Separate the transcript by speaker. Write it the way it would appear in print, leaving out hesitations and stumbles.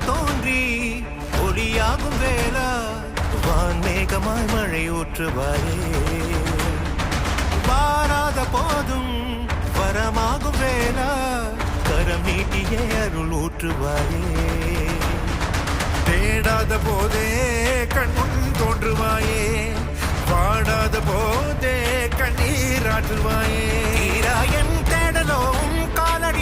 Speaker 1: தோன்றி ஒளியாகும் வேளா வான்மேகமாய் மழை ஊற்றுவாயே வாராத போதும் வரமாகும் வேளா கரம் நீட்டியே அருள் ஊற்றுவாயே
Speaker 2: தேடாத போதே கண்முன் தோன்றுவாயே பாடாத போதே கண்ணீராற்றுவாயே
Speaker 1: தீராயன் தேடலும் காலடி